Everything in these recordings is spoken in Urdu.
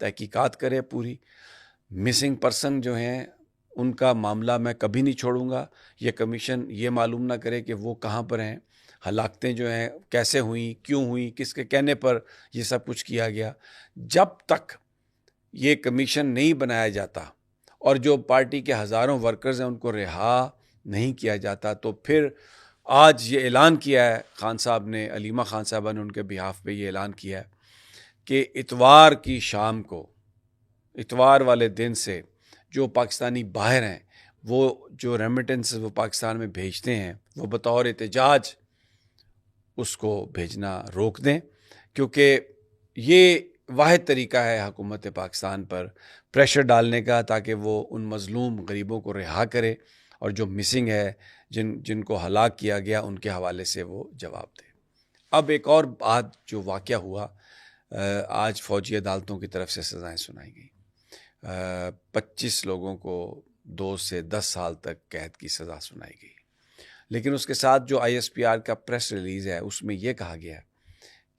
تحقیقات کرے پوری. مسنگ پرسن جو ہیں ان کا معاملہ میں کبھی نہیں چھوڑوں گا. یہ کمیشن یہ معلوم نہ کرے کہ وہ کہاں پر ہیں, ہلاکتیں جو ہیں کیسے ہوئیں, کیوں ہوئیں, کس کے کہنے پر یہ سب کچھ کیا گیا. جب تک یہ کمیشن نہیں بنایا جاتا اور جو پارٹی کے ہزاروں ورکرز ہیں ان کو رہا نہیں کیا جاتا, تو پھر آج یہ اعلان کیا ہے خان صاحب نے, علیمہ خان صاحبہ نے ان کے بہاف پہ یہ اعلان کیا ہے کہ اتوار کی شام کو, اتوار والے دن سے جو پاکستانی باہر ہیں وہ جو ریمیٹنس وہ پاکستان میں بھیجتے ہیں وہ بطور احتجاج اس کو بھیجنا روک دیں, کیونکہ یہ واحد طریقہ ہے حکومت پاکستان پر پریشر ڈالنے کا تاکہ وہ ان مظلوم غریبوں کو رہا کرے اور جو مسنگ ہے جن کو ہلاک کیا گیا ان کے حوالے سے وہ جواب دے. اب ایک اور بات جو واقعہ ہوا, آج فوجی عدالتوں کی طرف سے سزائیں سنائی گئیں. 25 لوگوں کو 2 سے 10 سال تک قید کی سزا سنائی گئی. لیکن اس کے ساتھ جو ISPR کا پریس ریلیز ہے اس میں یہ کہا گیا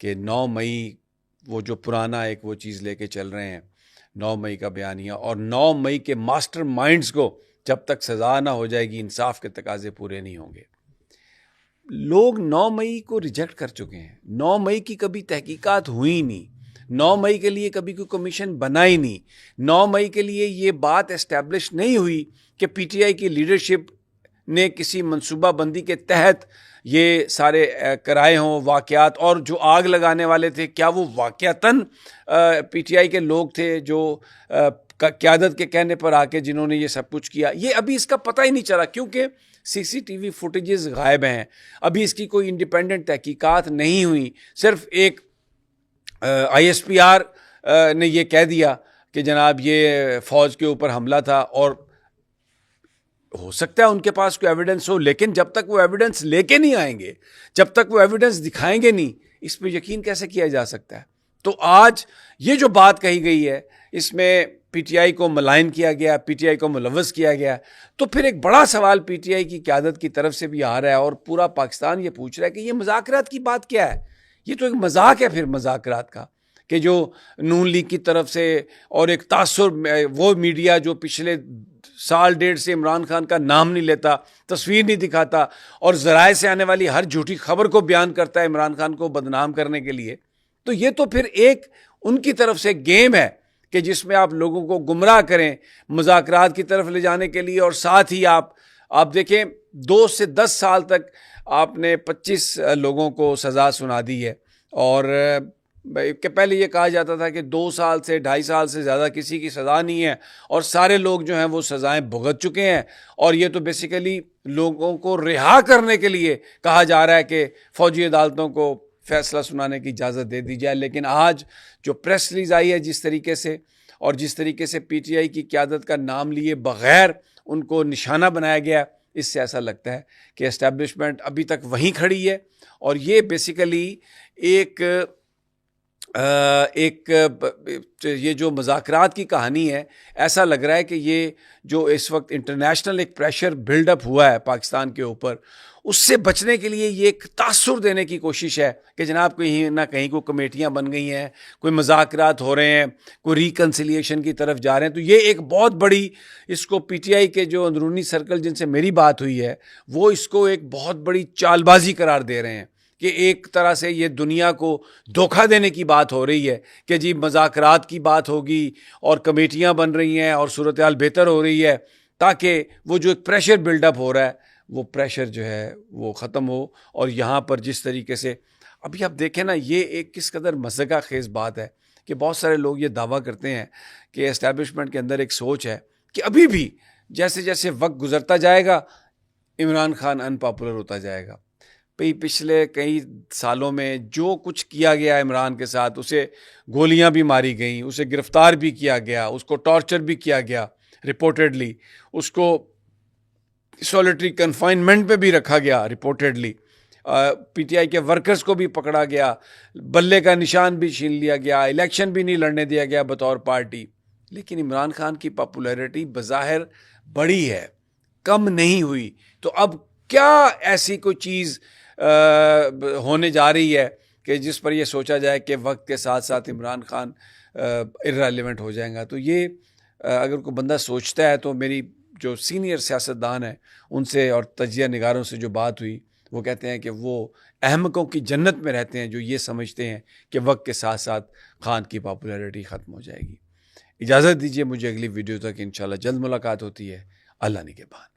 کہ 9 مئی وہ جو پرانا ایک وہ چیز لے کے چل رہے ہیں 9 مئی کا بیانیہ, اور 9 مئی کے ماسٹر مائنڈز کو جب تک سزا نہ ہو جائے گی انصاف کے تقاضے پورے نہیں ہوں گے. لوگ 9 مئی کو ریجیکٹ کر چکے ہیں. 9 مئی کی کبھی تحقیقات ہوئی نہیں, 9 مئی کے لیے کبھی کوئی کمیشن بنائی نہیں, 9 مئی کے لیے یہ بات اسٹیبلش نہیں ہوئی کہ PTI کی لیڈرشپ نے کسی منصوبہ بندی کے تحت یہ سارے کرائے ہوں واقعات, اور جو آگ لگانے والے تھے کیا وہ واقعتاً PTI کے لوگ تھے جو قیادت کے کہنے پر آ کے جنہوں نے یہ سب کچھ کیا. یہ ابھی اس کا پتہ ہی نہیں چلا کیونکہ CCTV فوٹیجز غائب ہیں. ابھی اس کی کوئی انڈیپینڈنٹ تحقیقات نہیں ہوئی. صرف ایک ISPR نے یہ کہہ دیا کہ جناب یہ فوج کے اوپر حملہ تھا, اور ہو سکتا ہے ان کے پاس کوئی ایویڈنس ہو, لیکن جب تک وہ ایویڈنس لے کے نہیں آئیں گے, جب تک وہ ایویڈنس دکھائیں گے نہیں, اس پہ یقین کیسے کیا جا سکتا ہے. تو آج یہ جو بات کہی گئی ہے اس میں PTI کو ملائن کیا گیا, PTI کو ملوث کیا گیا, تو پھر ایک بڑا سوال PTI کی قیادت کی طرف سے بھی آ رہا ہے اور پورا پاکستان یہ پوچھ رہا ہے کہ یہ مذاکرات کی بات کیا ہے. یہ تو ایک مذاق ہے پھر مذاکرات کا, کہ جو نون لیگ کی طرف سے اور ایک تاثر وہ میڈیا جو پچھلے سال ڈیڑھ سے عمران خان کا نام نہیں لیتا, تصویر نہیں دکھاتا, اور ذرائع سے آنے والی ہر جھوٹی خبر کو بیان کرتا ہے عمران خان کو بدنام کرنے کے لیے. تو یہ تو پھر ایک ان کی طرف سے گیم ہے کہ جس میں آپ لوگوں کو گمراہ کریں مذاکرات کی طرف لے جانے کے لیے, اور ساتھ ہی آپ دیکھیں 2 سے 10 سال تک آپ نے 25 لوگوں کو سزا سنا دی ہے, اور کہ پہلے یہ کہا جاتا تھا کہ 2 سال سے 2.5 سال سے زیادہ کسی کی سزا نہیں ہے, اور سارے لوگ جو ہیں وہ سزائیں بھگت چکے ہیں, اور یہ تو بیسیکلی لوگوں کو رہا کرنے کے لیے کہا جا رہا ہے کہ فوجی عدالتوں کو فیصلہ سنانے کی اجازت دے دی جائے. لیکن آج جو پریس ریلیز آئی ہے جس طریقے سے, اور جس طریقے سے PTI کی قیادت کا نام لیے بغیر ان کو نشانہ بنایا گیا, اس سے ایسا لگتا ہے کہ اسٹیبلشمنٹ ابھی تک وہیں کھڑی ہے, اور یہ بیسیکلی ایک یہ جو مذاکرات کی کہانی ہے, ایسا لگ رہا ہے کہ یہ جو اس وقت انٹرنیشنل ایک پریشر بلڈ اپ ہوا ہے پاکستان کے اوپر, اس سے بچنے کے لیے یہ ایک تاثر دینے کی کوشش ہے کہ جناب کہیں نہ کہیں کوئی کمیٹیاں بن گئی ہیں, کوئی مذاکرات ہو رہے ہیں, کوئی ریکنسیلیشن کی طرف جا رہے ہیں. تو یہ ایک بہت بڑی, اس کو PTI کے جو اندرونی سرکل جن سے میری بات ہوئی ہے وہ اس کو ایک بہت بڑی چال بازی قرار دے رہے ہیں کہ ایک طرح سے یہ دنیا کو دھوکہ دینے کی بات ہو رہی ہے کہ جی مذاکرات کی بات ہوگی اور کمیٹیاں بن رہی ہیں اور صورتحال بہتر ہو رہی ہے, تاکہ وہ جو ایک پریشر بلڈ اپ ہو رہا ہے وہ پریشر جو ہے وہ ختم ہو. اور یہاں پر جس طریقے سے ابھی آپ دیکھیں نا, یہ ایک کس قدر مضحکہ خیز بات ہے کہ بہت سارے لوگ یہ دعویٰ کرتے ہیں کہ اسٹیبلشمنٹ کے اندر ایک سوچ ہے کہ ابھی بھی جیسے جیسے وقت گزرتا جائے گا عمران خان ان پاپولر ہوتا جائے گا. پچھلے کئی سالوں میں جو کچھ کیا گیا عمران کے ساتھ, اسے گولیاں بھی ماری گئیں, اسے گرفتار بھی کیا گیا, اس کو ٹارچر بھی کیا گیا رپورٹڈلی, اس کو سولیٹری کنفائنمنٹ پہ بھی رکھا گیا رپورٹڈلی, PTI کے ورکرز کو بھی پکڑا گیا, بلے کا نشان بھی چھین لیا گیا, الیکشن بھی نہیں لڑنے دیا گیا بطور پارٹی. لیکن عمران خان کی پاپولیرٹی بظاہر بڑی ہے, کم نہیں ہوئی. تو اب کیا ایسی کوئی چیز ہونے جا رہی ہے کہ جس پر یہ سوچا جائے کہ وقت کے ساتھ ساتھ عمران خان ارریلیونٹ ہو جائے گا. تو یہ اگر کوئی بندہ سوچتا ہے تو میری جو سینئر سیاستدان ہیں ان سے اور تجزیہ نگاروں سے جو بات ہوئی وہ کہتے ہیں کہ وہ احمقوں کی جنت میں رہتے ہیں جو یہ سمجھتے ہیں کہ وقت کے ساتھ ساتھ خان کی پاپولیرٹی ختم ہو جائے گی. اجازت دیجیے مجھے اگلی ویڈیو تک انشاءاللہ جلد ملاقات ہوتی ہے. اللہ نگہبان.